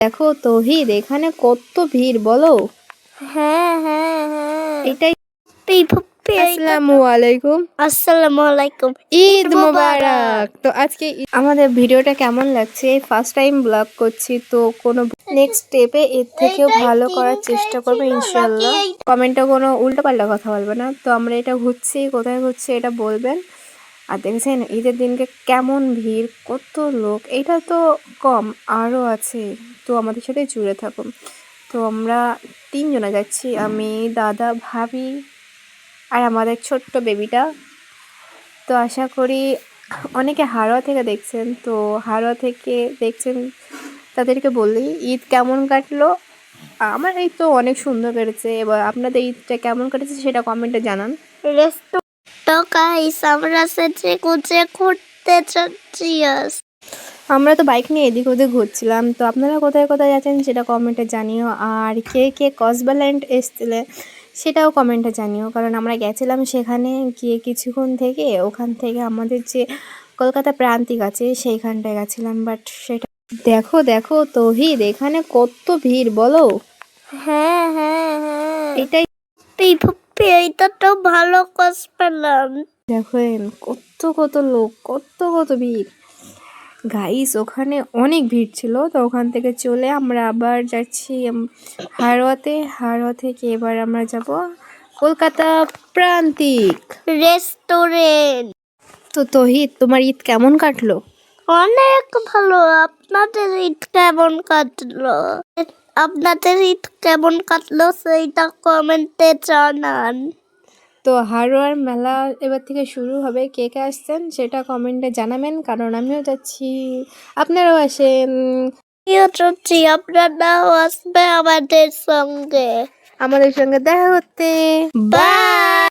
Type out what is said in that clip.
দেখো তৌহিদ, এখানে কত ভিড় বলো। হ্যাঁ হ্যাঁ হ্যাঁ এটাই। আসসালামু আসসালামু আলাইকুম। ঈদ মোবারক। তো আজকে আমাদের ভিডিওটা কেমন লাগছে, ফার্স্ট টাইম ব্লগ করছি, তো কোনো নেক্সট স্টেপে এর থেকেও ভালো করার চেষ্টা করবো ইনশাল্লাহ। কমেন্টে কোনো উল্টোপাল্টা কথা বলবে না। তো আমরা এটা ঘুরছি, কোথায় ঘুরছি এটা বলবেন। আর দেখেছেন ঈদের দিনকে কেমন ভিড়, কত লোক। এটা তো কম, আরও আছে, তো আমাদের সাথে জুড়ে থাকুন। তো আমরা 3 জনা যাচ্ছি, আমি, দাদা, ভাবি আর আমাদের ছোট্ট বেবিটা। তো আশা করি অনেকে হাওড়া থেকে দেখছেন, তো হাওড়া থেকে দেখছেন তাদেরকে বললি ঈদ কেমন কাটলো। আমার এই তো অনেক সুন্দর কেটেছে। এবার আপনাদের ঈদটা কেমন কাটেছে সেটা কমেন্টে জানান। তো গাইস আমরা সেজে গুজে ঘুরতে যাচ্ছি। আমরা তো বাইক নিয়ে এদিক ওদিক ঘুরছিলাম। তো আপনারা কোথায় কোথায় যাচ্ছেন সেটা কমেন্টে জানিও। আর কে কে কসবাল্যান্ড এসছিলে সেটাও কমেন্টে জানিও, কারণ আমরা গেছিলাম সেখানে গিয়ে কিছুক্ষণ থেকে ওখান থেকে আমাদের যে কলকাতা প্রান্তিক আছে সেইখানটায় গেছিলাম। বাট সেটা দেখো দেখো তৌহিদ, এখানে কত ভিড় বলো। হ্যাঁ হ্যাঁ হ্যাঁ এটাই। এইটা তো ভালো কাজ পেলাম। দেখেন কত কত লোক, কত কত ভিড় গাইস। ওখানে অনেক ভিড় ছিল, তো ওখান থেকে চলে আমরা আবার যাচ্ছি হাওড়াতে। হাওড়া থেকে এবার আমরা যাব কলকাতা প্রান্তিক রেস্টুরেন্ট। তো তৌহিদ, তোমার ঈদ কেমন কাটলো? অনেক ভালো। আপনাদের ঈদ কেমন কাটলো? আপনাদের ঈদ কেমন কাটলো সেইটা কমেন্টে জানান। তো হাওড়ার মেলা এবার থেকে শুরু হবে, কে কে আসছেন সেটা কমেন্টে জানাবেন, কারণ আমিও যাচ্ছি, আপনারাও আসেন। আপনারাও আসবে আমাদের সঙ্গে দেখা করতে। বাই।